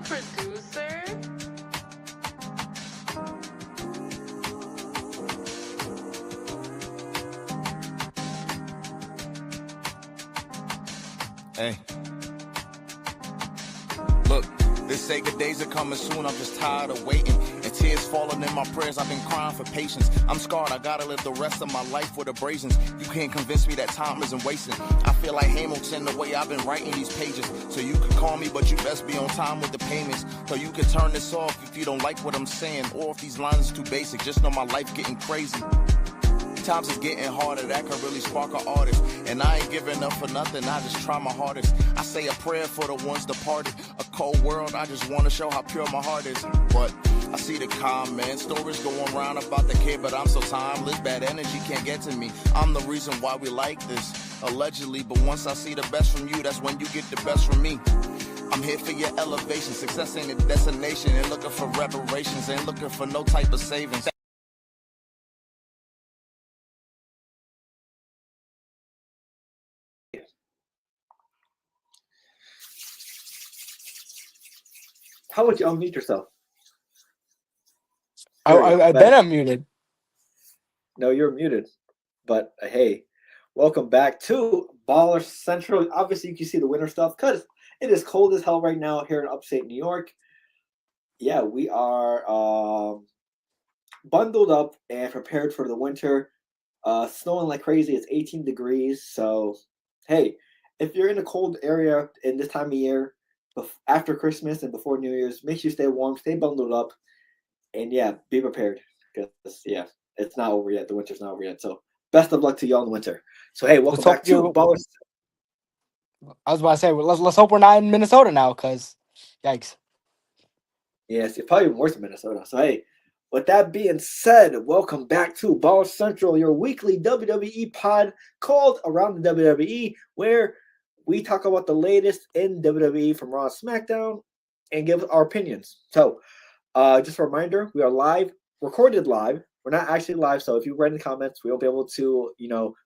producer. Hey. Look, they say good days are coming soon. I'm just tired of waiting. And tears falling in my prayers. I've been crying for patience. I'm scarred. I gotta live the rest of my life with abrasions. You can't convince me that time isn't wasting. I feel like Hamilton the way I've been writing these pages. So you can call me, but you best be on time with the payments. So you can turn this off if you don't like what I'm saying. Or if these lines are too basic. Just know my life getting crazy. Times is getting harder, that could really spark an artist. And I ain't giving up for nothing, I just try my hardest. I say a prayer for the ones departed. A cold world, I just want to show how pure my heart is. But I see the comments, stories going around about the kid, but I'm so timeless, bad energy can't get to me. I'm the reason why we like this, allegedly. But once I see the best from you, that's when you get the best from me. I'm here for your elevation, success ain't a destination. Ain't looking for reparations, ain't looking for no type of savings. How would you unmute yourself? I've been unmuted. No, you're muted. But hey, welcome back to Baller Central. Obviously, you can see the winter stuff because it is cold as hell right now here in upstate New York. Yeah, we are bundled up and prepared for the winter. Snowing like crazy. It's 18 degrees. So, hey, if you're in a cold area in this time of year, after Christmas and before New Year's, make sure you stay warm, stay bundled up, and yeah, be prepared because yeah, it's not over yet. The winter's not over yet. So best of luck to y'all in the winter. So hey, welcome back to Ballers. I was about to say, let's hope we're not in Minnesota now, cause yikes. Yes, it's probably worse in Minnesota. So hey, with that being said, welcome back to Ballers Central, your weekly WWE pod called Around the WWE, where we talk about the latest in WWE from Raw and SmackDown and give our opinions. So, just a reminder, we are live, recorded live. We're not actually live, so if you write in the comments, we won't be able to,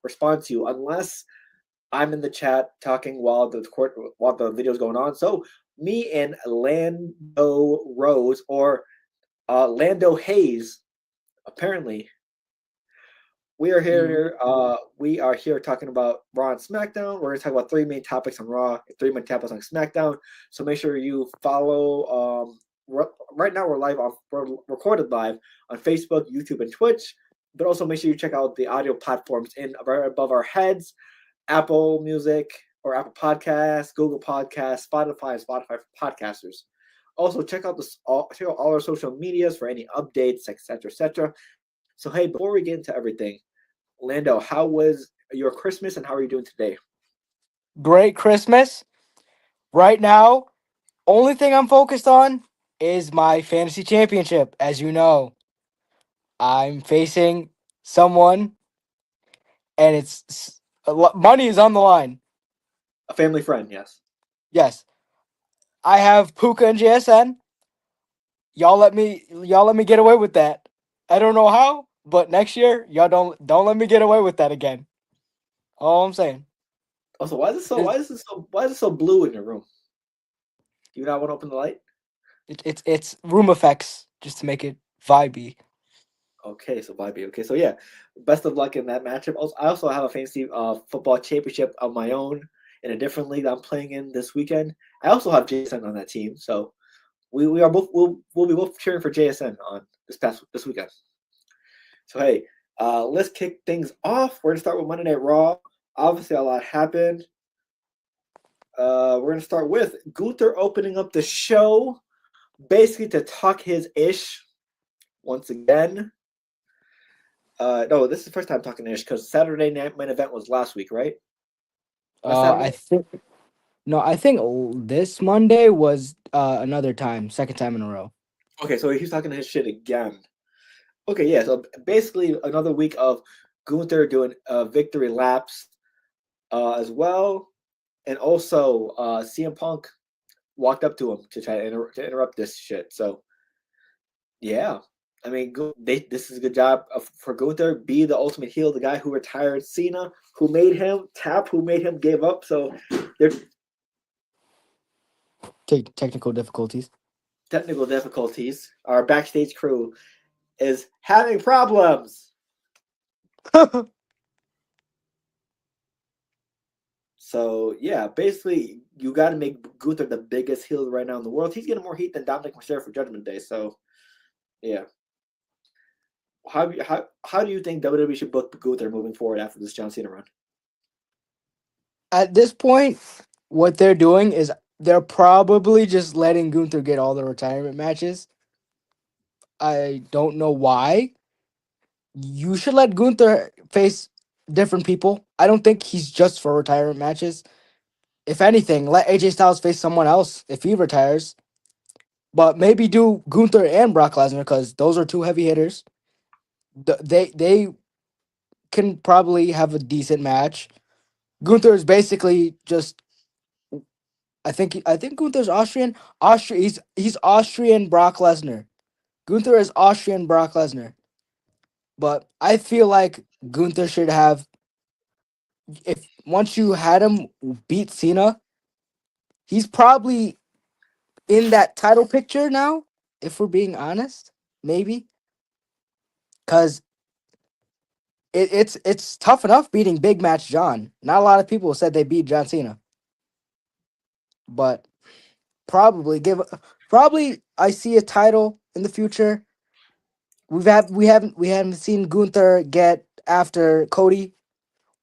respond to you unless I'm in the chat talking while the video is going on. So, me and Lando Rose or Lando Hayes, apparently. We are here. We are here talking about Raw and SmackDown. We're going to talk about three main topics on Raw, three main topics on SmackDown. So make sure you follow. Right now, we're recorded live on Facebook, YouTube, and Twitch. But also make sure you check out the audio platforms right above our heads: Apple Music or Apple Podcasts, Google Podcasts, Spotify, and Spotify for podcasters. Also, check out all our social medias for any updates, etc., etc. So hey, before we get into everything, Lando, how was your Christmas and how are you doing today? Great Christmas. Right now, only thing I'm focused on is my fantasy championship. As you know, I'm facing someone, and it's money is on the line. A family friend, yes. Yes, I have Puka and JSN. Y'all let me get away with that. I don't know how, but next year y'all don't let me get away with that again. All I'm saying. Also, why is it so blue in your room? Do you not want to open the light? It's room effects just to make it vibey. Okay, so vibey. Okay, so yeah, best of luck in that matchup. I also have a fantasy football championship of my own in a different league that I'm playing in this weekend. I also have JSN on that team, so we'll be both cheering for JSN on this weekend. So hey, let's kick things off. We're gonna start with Monday Night Raw. Obviously, a lot happened. We're gonna start with Gunther opening up the show, basically to talk his ish once again. No, this is the first time talking ish because Saturday Night Main Event was last week, right? I think this Monday was another time, second time in a row. Okay, so he's talking his shit again. Okay, yeah. So basically, another week of Gunther doing victory laps as well, and also CM Punk walked up to him to try to interrupt this shit. So, yeah, I mean, this is a good job for Gunther. Be the ultimate heel, the guy who retired Cena, who made him tap, who made him give up. So, technical difficulties. technical difficulties. Our backstage crew is having problems. So yeah, basically you got to make Gunther the biggest heel right now in the world. He's getting more heat than Dominic Mysterio for Judgment Day. So yeah, how do you think WWE should book Gunther moving forward after this John Cena run? At this point, what they're doing is they're probably just letting Gunther get all the retirement matches. I don't know why. You should let Gunther face different people. I don't think he's just for retirement matches. If anything, let AJ Styles face someone else if he retires. But maybe do Gunther and Brock Lesnar because those are two heavy hitters. They can probably have a decent match. Gunther is basically just. I think Gunther's Austrian. He's Austrian Brock Lesnar. Gunther is Austrian Brock Lesnar. But I feel like Gunther should have, if once you had him beat Cena, he's probably in that title picture now, if we're being honest. Maybe. Because it's tough enough beating Big Match John. Not a lot of people said they beat John Cena. But probably I see a title in the future. We haven't seen Gunther get after Cody.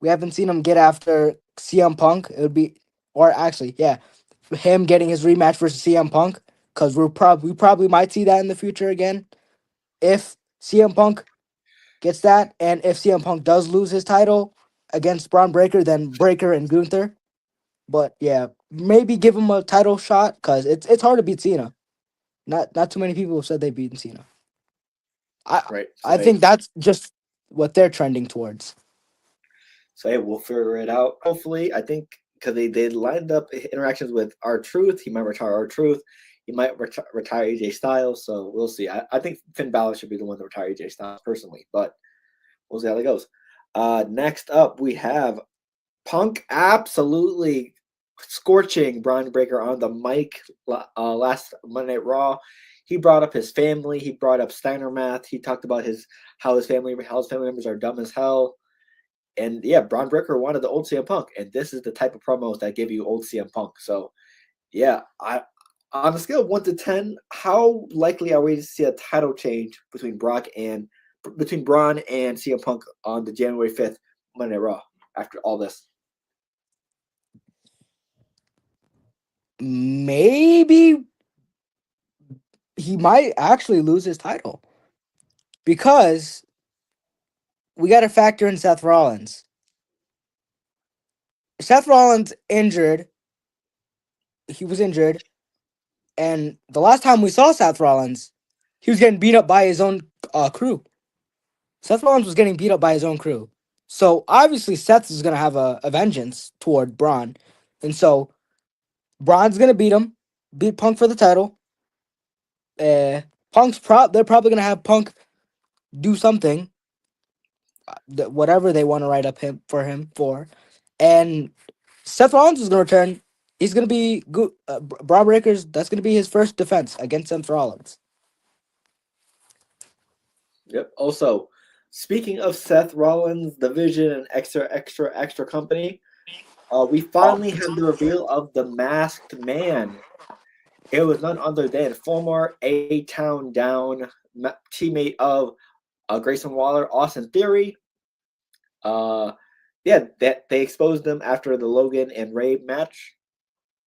We haven't seen him get after CM Punk. It would be, or actually, yeah, him getting his rematch versus CM Punk. Because we probably might see that in the future again. If CM Punk gets that, and if CM Punk does lose his title against Braun Breaker, then Breaker and Gunther. But yeah, maybe give him a title shot because it's hard to beat Cena. Not too many people have said they've beaten Cena. I Right. So I think that's just what they're trending towards. So hey, we'll figure it out. Hopefully, I think because they lined up interactions with R-Truth. He might retire R-Truth. He might retire AJ Styles. So we'll see. I think Finn Balor should be the one to retire AJ Styles personally, but we'll see how that goes. Next up, we have Punk absolutely scorching Braun Breaker on the mic last Monday Night Raw. He brought up his family. He brought up Steiner math. He talked about how his family members are dumb as hell. And yeah, Braun Breaker wanted the old CM Punk, and this is the type of promos that give you old CM Punk. So yeah, I on a scale of 1 to 10, how likely are we to see a title change between Braun and CM Punk on the January 5th Monday Night Raw after all this? Maybe he might actually lose his title because we got to factor in Seth Rollins. Seth Rollins injured. He was injured, and the last time we saw Seth Rollins, he was getting beat up by his own crew. Seth Rollins was getting beat up by his own crew. So obviously Seth is gonna have a vengeance toward Braun, and so Braun's gonna beat Punk for the title. They're probably gonna have Punk do something, whatever they want to write up him for, and Seth Rollins is gonna return. He's gonna be good. Braun Breakers. That's gonna be his first defense against Seth Rollins. Yep. Also, speaking of Seth Rollins, the Vision and extra company, we finally had the reveal of the Masked Man. It was none other than former A-Town Down teammate of Grayson Waller, Austin Theory. Yeah, that they exposed them after the Logan and Ray match.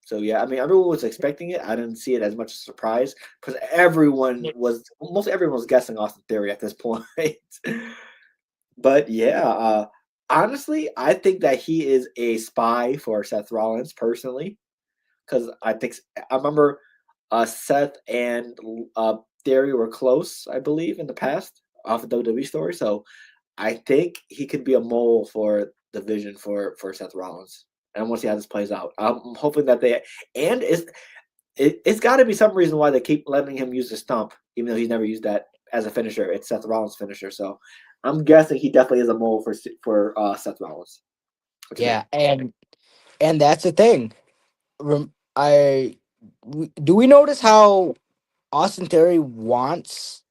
So yeah, I mean, everyone was expecting it. I didn't see it as much a surprise because most everyone was guessing Austin Theory at this point. But yeah, honestly, I think that he is a spy for Seth Rollins personally, because I remember Seth and Theory were close, I believe, in the past off a WWE story. So I think he could be a mole for the Vision for Seth Rollins. And we'll see how this plays out. I'm hoping that it's got to be some reason why they keep letting him use the stump, even though he's never used that as a finisher. It's Seth Rollins' finisher, so I'm guessing he definitely is a mole for Seth Rollins. Yeah, and that's the thing. I Do we notice how Austin Theory wants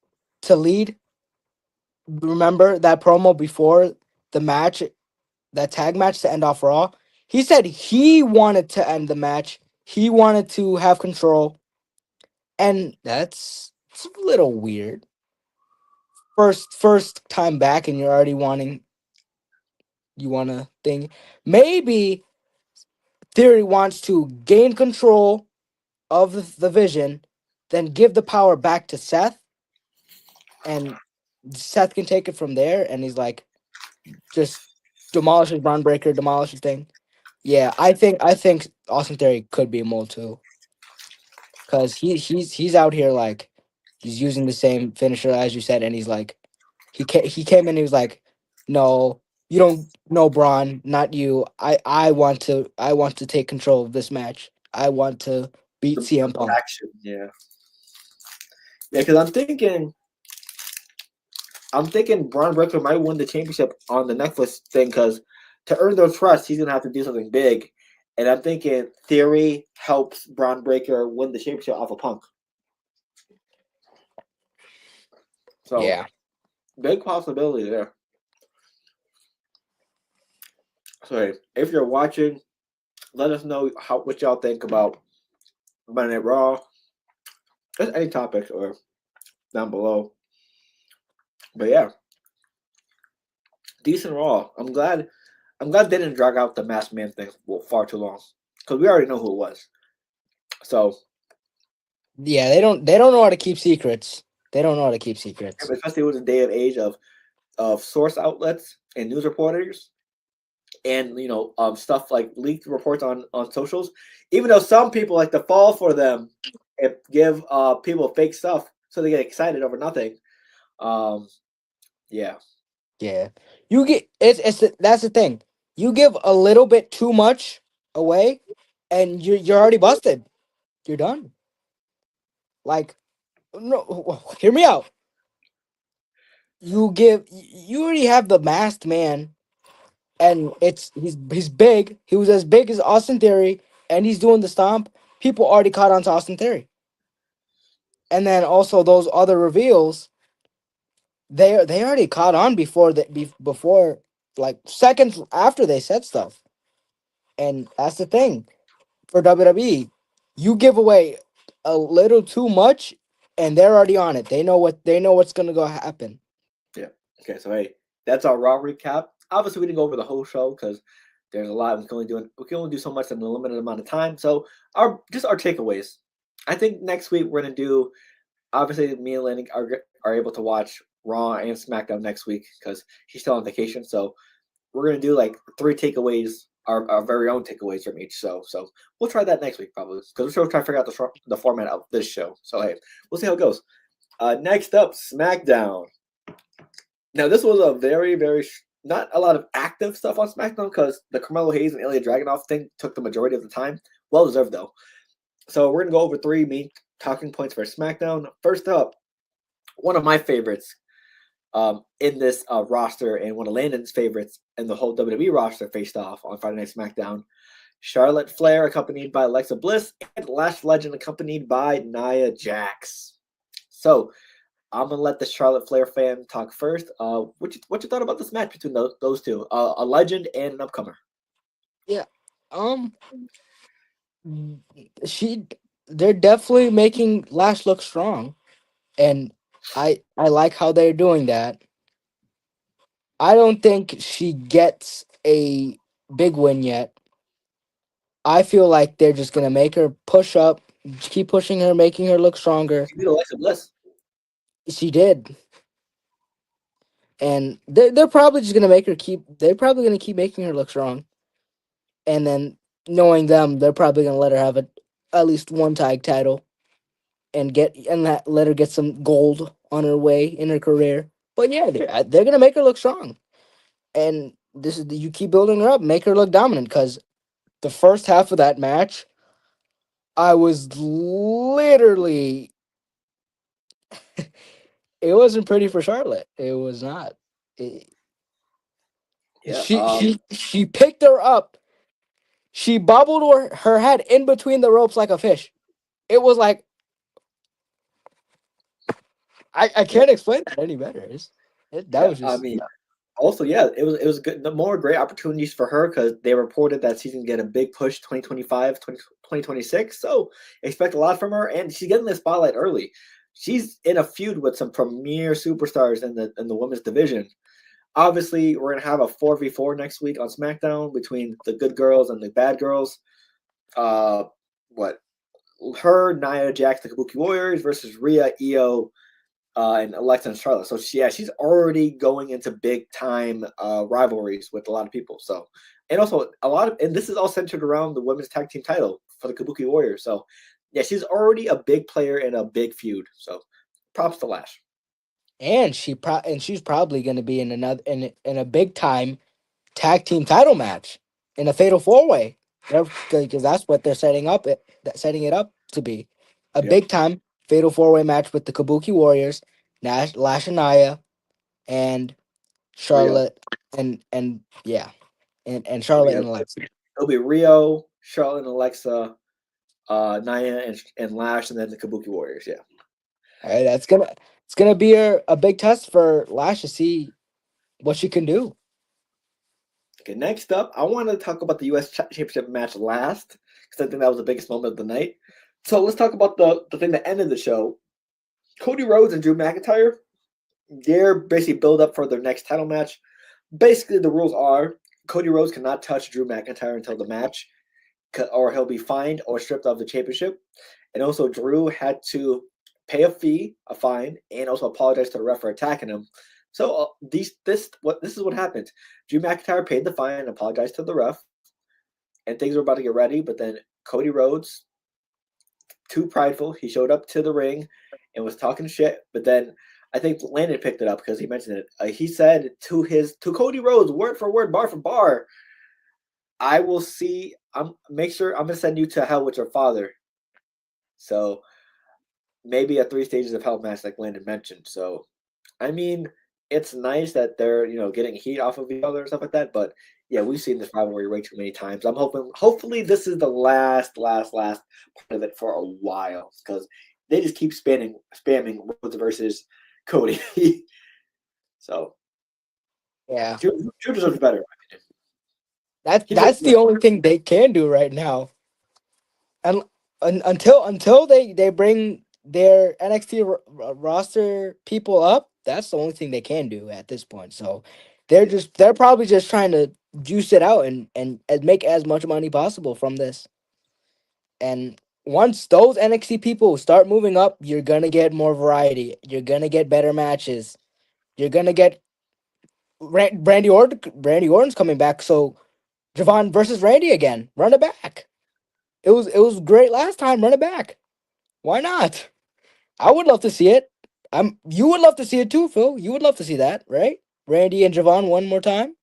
to lead. Remember that promo before the match, that tag match to end off Raw? He said he wanted to end the match. He wanted to have control. And that's it's a little weird. First time back and you're already wanting you wanna think maybe Theory wants to gain control of the vision, then give the power back to Seth, and Seth can take it from there. And he's like, just demolishes Braun Breaker, demolishes thing. Yeah, I think Austin Theory could be a mole too, because he's out here like he's using the same finisher as you said, and he's like he came in and he was like, no, you don't know Braun, not you. I want to take control of this match. I want to beat CM The Punk. action, yeah, yeah. Because I'm thinking Braun Breaker might win the championship on the Netflix thing. Because to earn their trust, he's gonna have to do something big. And I'm thinking Theory helps Braun Breaker win the championship off of Punk. So Yeah. big possibility there. So hey, if you're watching, let us know what y'all think about Monday Night Raw. Just any topics or down below. But yeah, decent Raw. I'm glad they didn't drag out the Masked Man thing far too long, because we already know who it was. So Yeah, they don't know how to keep secrets. They don't know how to keep secrets. especially with the day of age of source outlets and news reporters, and stuff like leaked reports on socials. Even though some people like to fall for them and give people fake stuff so they get excited over nothing. Um, yeah, Yeah. You get that's the thing. You give a little bit too much away and you're already busted. You're done. Like no, hear me out. You already have the masked man, and he's big. He was as big as Austin Theory, and he's doing the stomp. People already caught on to Austin Theory. And then also those other reveals, they already caught on before like seconds after they said stuff. And that's the thing for WWE. You give away a little too much, and they're already on it. They know what's gonna go happen. yeah. Okay, so hey, that's our Raw recap. Obviously, we didn't go over the whole show because there's a lot. We can only do so much in a limited amount of time. So our takeaways. I think next week we're gonna do. Obviously, me and Lenny are able to watch Raw and SmackDown next week because she's still on vacation. So we're gonna do like 3 takeaways, our very own takeaways from each show. So we'll try that next week probably because we're still trying to figure out the format of this show. So hey, we'll see how it goes. Next up, SmackDown. Now this was a very not a lot of active stuff on SmackDown because the Carmelo Hayes and Ilya Dragunov thing took the majority of the time. Well deserved though. So we're gonna go over 3 main talking points for SmackDown. First up, one of my favorites in this roster and one of Landon's favorites in the whole WWE roster faced off on Friday Night SmackDown. Charlotte Flair accompanied by Alexa Bliss and Lash Legend accompanied by Nia Jax. So I'm gonna let the Charlotte Flair fan talk first. What you thought about this match between those two? A legend and an upcomer. Yeah. She they're definitely making Lash look strong, and I like how they're doing that. I don't think she gets a big win yet. I feel like they're just gonna make her push up, keep pushing her, making her look stronger. She beat Alexa Bliss. She did, and they're probably just gonna make her keep. They're probably gonna keep making her look strong, and then knowing them, they're probably gonna let her have at least one tag title let her get some gold on her way in her career. But yeah, they're gonna make her look strong, and this is you keep building her up, make her look dominant. Because the first half of that match, I was literally, it wasn't pretty for Charlotte. It was not. It- Yeah. she picked her up. She bobbled her head in between the ropes like a fish. It was like I Yeah, can't explain that any better. That yeah. was I just mean, also, yeah, it was good. The more great opportunities for her because they reported that she's gonna get a big push 2025, 2026. So expect a lot from her, and she's getting the spotlight early. She's in a feud with some premier superstars in the women's division. Obviously, we're gonna have a 4v4 next week on SmackDown between the good girls and the bad girls. Uh, what her, Nia Jax, the Kabuki Warriors versus Rhea, Io, and Alexa and Charlotte. So she's already going into big time rivalries with a lot of people. So and also and this is all centered around the women's tag team title for the Kabuki Warriors. So yeah, she's already a big player in a big feud. So props to Lash. and she's probably going to be in another in a big time tag team title match in a fatal four way. Because that's what they're setting it up to be a Yep. big time fatal four way match with the Kabuki Warriors, Lash and Nia, and Rio. Charlotte and yeah, and It'll Charlotte be, and Alexa. it'll be Rio, Charlotte and Alexa, Nia and Lash, and then the Kabuki Warriors. Yeah. All right, it's gonna be a big test for Lash to see what she can do. Okay, next up, I want to talk about the U.S. Championship match last because I think that was the biggest moment of the night. So let's talk about the thing that ended the show. Cody Rhodes and Drew McIntyre, they're basically build up for their next title match. Basically, the rules are Cody Rhodes cannot touch Drew McIntyre until the match, or he'll be fined or stripped of the championship. And also, Drew had to pay a fine, and also apologize to the ref for attacking him. So this is what happened. Drew McIntyre paid the fine and apologized to the ref, and things were about to get ready. But then Cody Rhodes, too prideful, he showed up to the ring and was talking shit. But then I think Landon picked it up because he mentioned it. He said to Cody Rhodes, word for word, bar for bar, "I will see. Make sure I'm gonna send you to hell with your father." So maybe a 3 stages of hell match, like Landon mentioned. So I mean, it's nice that they're getting heat off of each other and stuff like that. But yeah, we've seen this rivalry way too many times. I'm hopefully, this is the last part of it for a while because they just keep spamming Rhodes versus Cody. So Yeah, Drew deserves better. In my opinion. He deserves that's the only thing they can do right now. And until they bring their NXT roster people up, that's the only thing they can do at this point. So they're probably just trying to juice it out and make as much money possible from this. And once those NXT people start moving up, you're gonna get more variety. You're gonna get better matches. You're gonna get Brandy Orton. Brandy Orton's coming back, so Javon versus Randy again. Run it back. It was great last time. Run it back. Why not? I would love to see it. You would love to see it too, Phil. You would love to see that, right? Randy and Javon one more time.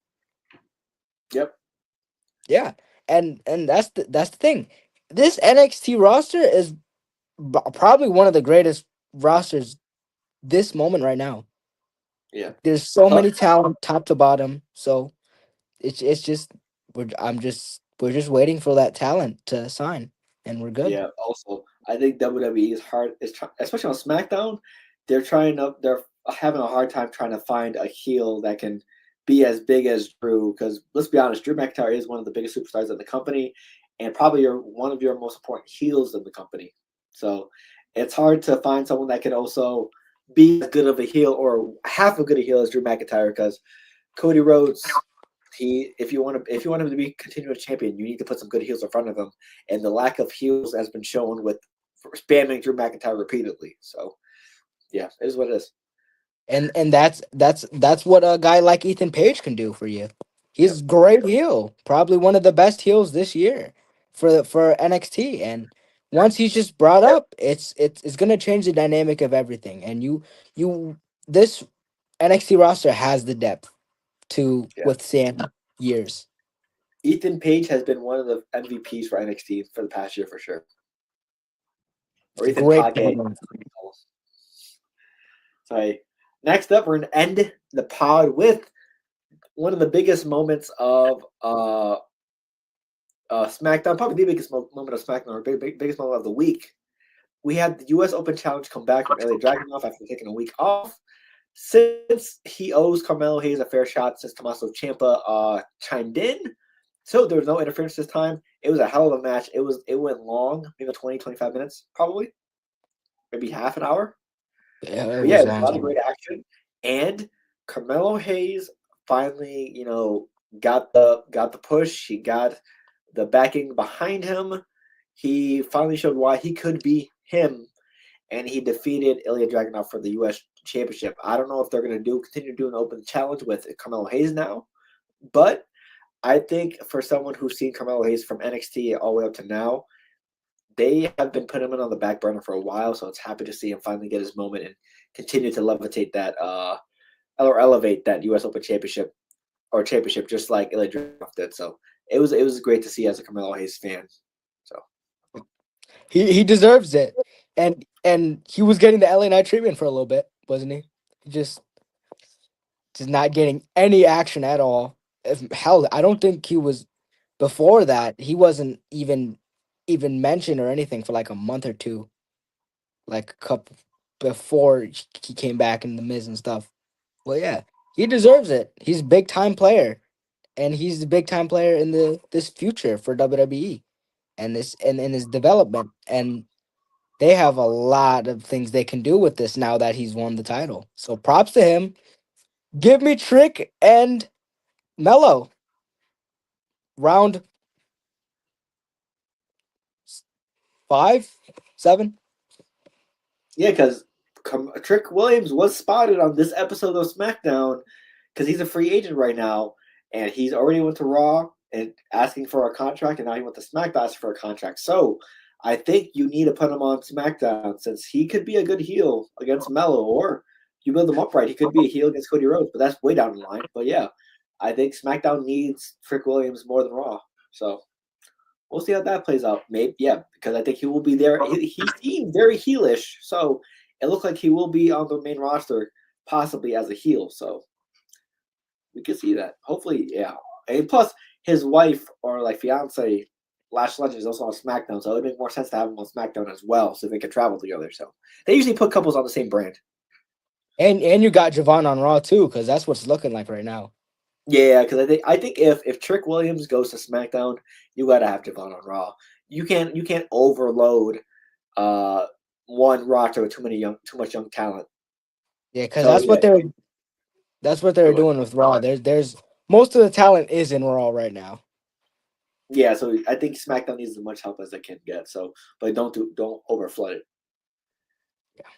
Yep. Yeah, and that's the thing. This NXT roster is probably one of the greatest rosters this moment right now. Yeah. There's so Uh, many talent top to bottom. So it's just we're just waiting for that talent to sign, and we're good. Yeah. Also, I think WWE is hard. Especially on SmackDown, they're having a hard time trying to find a heel that can be as big as Drew. Because let's be honest, Drew McIntyre is one of the biggest superstars in the company, and probably one of your most important heels in the company. So it's hard to find someone that can also be as good of a heel or half as good a heel as Drew McIntyre. Because Cody Rhodes, if you want him to be continuous champion, you need to put some good heels in front of him, and the lack of heels has been shown with spamming Drew McIntyre repeatedly. So yeah, it is what it is. And that's what a guy like Ethan Page can do for you. Yep. He's great heel, probably one of the best heels this year for NXT. And once he's just brought up, it's gonna change the dynamic of everything. And you this NXT roster has the depth to Yeah. withstand years. Ethan Page has been one of the MVPs for NXT for the past year for sure. Or It's a Ethan great Page. talent. Sorry. Next up, we're gonna end the pod with one of the biggest moments of SmackDown, probably the biggest moment of SmackDown, or biggest moment of the week. we had the U.S. Open Challenge come back from Ilya Dragunov after taking a week off. Since he owes Carmelo Hayes a fair shot since Tommaso Ciampa chimed in, so there was no interference this time. It was a hell of a match. It went long, maybe 20, 25 minutes, probably, maybe half an hour. Yeah, But yeah, it was a lot of great action. And Carmelo Hayes finally, got the push. He got the backing behind him. He finally showed why he could be him, and he defeated Ilya Dragunov for the U.S. Championship. I don't know if they're going to continue to do an open challenge with Carmelo Hayes now, but I think for someone who's seen Carmelo Hayes from NXT all the way up to now, they have been putting him on the back burner for a while, so it's happy to see him finally get his moment and continue to levitate that or elevate that U.S. Open Championship just like Ilya Dragunov did. So it was great to see as a Carmelo Hayes fan. So he deserves it, and he was getting the LA Knight treatment for a little bit, wasn't he? He just not getting any action at all. Hell, I don't think he was before that. He wasn't even mentioned or anything for like a month or two, like a couple before he came back in the Miz and stuff. Well, yeah, he deserves it. He's a big time player, and he's the big time player in this future for WWE and this and in his development. And they have a lot of things they can do with this now that he's won the title. So props to him. Give me Trick and Melo. Round 5, 7. yeah, because Trick Williams was spotted on this episode of SmackDown because he's a free agent right now, and he's already went to Raw and asking for a contract, and now he went to SmackDown asking for a contract. So I think you need to put him on SmackDown since he could be a good heel against Melo, or you build him up right, he could be a heel against Cody Rhodes, but that's way down the line. But yeah, I think SmackDown needs Trick Williams more than Raw. So we'll see how that plays out. Maybe, yeah, because I think he will be there. He seemed very heelish, so it looks like he will be on the main roster, possibly as a heel. So we can see that. Hopefully, yeah. And plus, his wife or like fiance, Lash Legend, is also on SmackDown, so it would make more sense to have him on SmackDown as well, so they could travel together. So they usually put couples on the same brand. And you got Javon on Raw too, because that's what it's looking like right now. Yeah, because I think if Trick Williams goes to SmackDown, you got to have Javon on Raw. You can't overload one roster with too much young talent. Yeah, because So that's what they're doing with Raw. There's most of the talent is in Raw right now. Yeah, so I think SmackDown needs as much help as they can get. So, but don't overflood it. Yeah.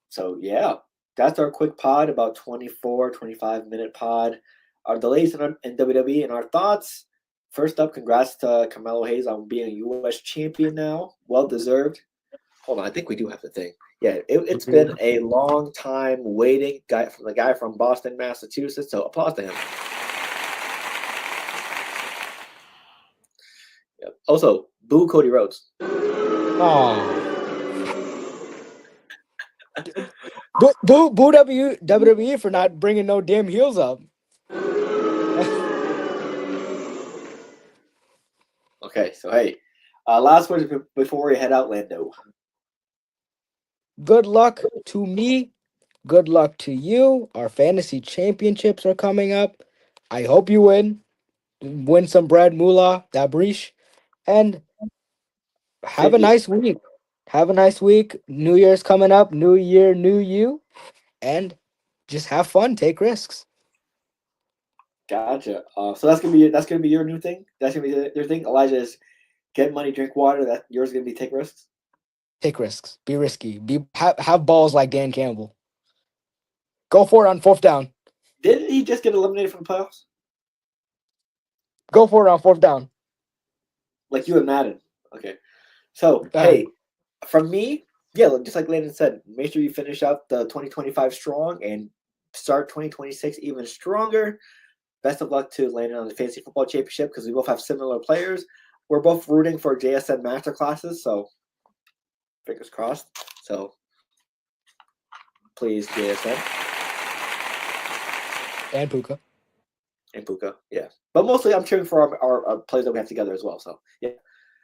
So yeah, that's our quick pod, about 24, 25-minute pod. Our delays in WWE and our thoughts. First up, congrats to Carmelo Hayes on being a U.S. champion now. Well deserved. Hold on, I think we do have the thing. Yeah, it's been a long time waiting. From the guy from Boston, Massachusetts. So applause to him. Yep. Also, boo Cody Rhodes. Oh. Boo WWE for not bringing no damn heels up. Okay, so hey, last words before we head out, Lando. Good luck to me. Good luck to you. Our fantasy championships are coming up. I hope you win some bread, moolah, dabrish, and have a nice week. Have a nice week. New Year's coming up. New year, new you, and just have fun. Take risks. Gotcha. So that's gonna be your new thing. That's gonna be your thing. Elijah is get money, drink water. That yours gonna be take risks. Take risks. Be risky. Have balls like Dan Campbell. Go for it on 4th down. Didn't he just get eliminated from the playoffs? Go for it on 4th down. Like you and Madden. Okay. So hey, from me, yeah, just like Landon said, make sure you finish out the 2025 strong and start 2026 even stronger. Best of luck to Landon on the Fantasy Football Championship because we both have similar players. We're both rooting for JSN Masterclasses, so fingers crossed. So please, JSN. And Puka. Yeah. But mostly I'm cheering for our players that we have together as well. So, yeah.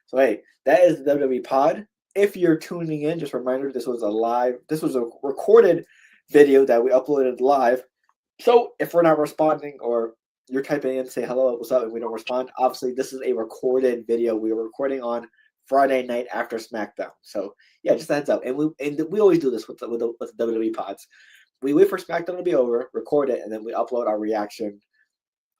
So, hey, that is the WWE pod. if you're tuning in, just a reminder, this was a recorded video that we uploaded live. So if we're not responding or you're typing in, say hello, what's up, and we don't respond, obviously this is a recorded video. We were recording on Friday night after SmackDown. So yeah, just a heads up. And we always do this with the WWE pods. We wait for SmackDown to be over, record it, and then we upload our reaction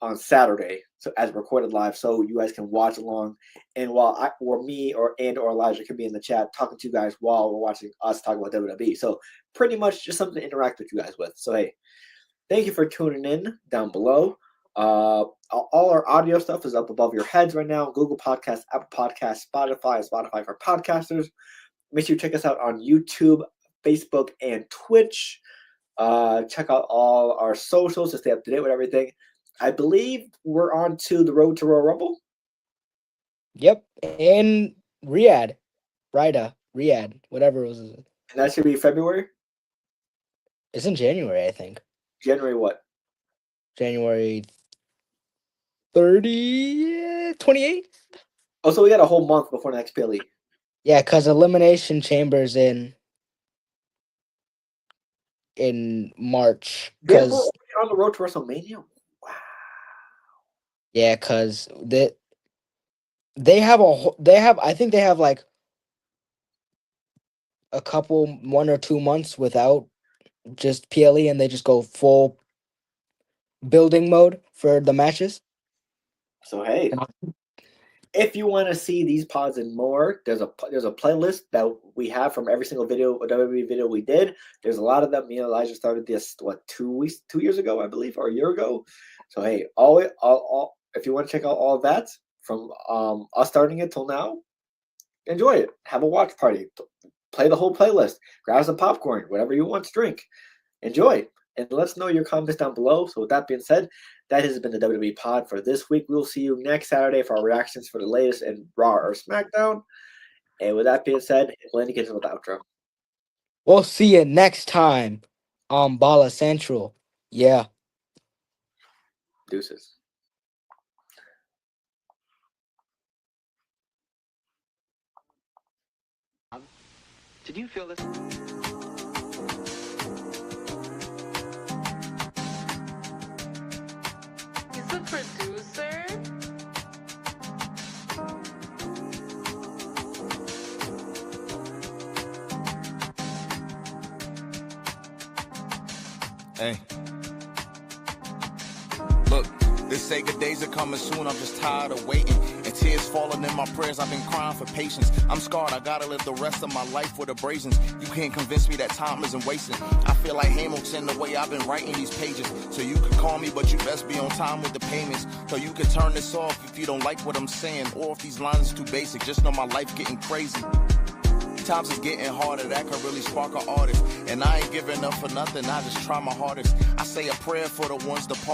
on Saturday, so as recorded live, so you guys can watch along, and while me or Elijah can be in the chat talking to you guys while we're watching us talk about WWE. So pretty much just something to interact with you guys with. So hey, thank you for tuning in down below. All our audio stuff is up above your heads right now. Google Podcasts, Apple Podcasts, Spotify for podcasters. Make sure you check us out on YouTube, Facebook, and Twitch. Check out all our socials to stay up to date with everything. I believe we're on to the road to Royal Rumble. Yep, and Riyadh, whatever it was. And that should be February? It's in January, I think. January what? January 30th, 28th? Oh, so we got a whole month before the next PLE. Yeah, because Elimination Chamber's in March. Yeah, we're already on the road to WrestleMania? Wow. Yeah, because I think they have like a couple, 1 or 2 months without just PLE, and they just go full building mode for the matches. So hey, if you want to see these pods and more, there's a playlist that we have from every single WWE video we did. There's a lot of them. Me and Elijah started this 2 years ago, I believe, or a year ago. So hey, all if you want to check out all of that from us starting it till now, enjoy it. Have a watch party. Play the whole playlist. Grab some popcorn, whatever you want to drink. Enjoy. And let us know your comments down below. So with that being said, that has been the WWE Pod for this week. We'll see you next Saturday for our reactions for the latest in Raw or SmackDown. And with that being said, Lenny gets with the outro. We'll see you next time on Bala Central. Yeah. Deuces. Did you feel this? He's the producer? Hey. Look, they say good days are coming soon, I'm just tired of waiting. And tears falling in my prayers, I've been crying for patience. I'm scarred, I gotta live the rest of my life with abrasions. You can't convince me that time isn't wasting. I feel like Hamilton the way I've been writing these pages. So you can call me, but you best be on time with the payments. So you can turn this off if you don't like what I'm saying. Or if these lines are too basic, just know my life getting crazy. Times is getting harder, that could really spark an artist. And I ain't giving up for nothing, I just try my hardest. I say a prayer for the ones departed.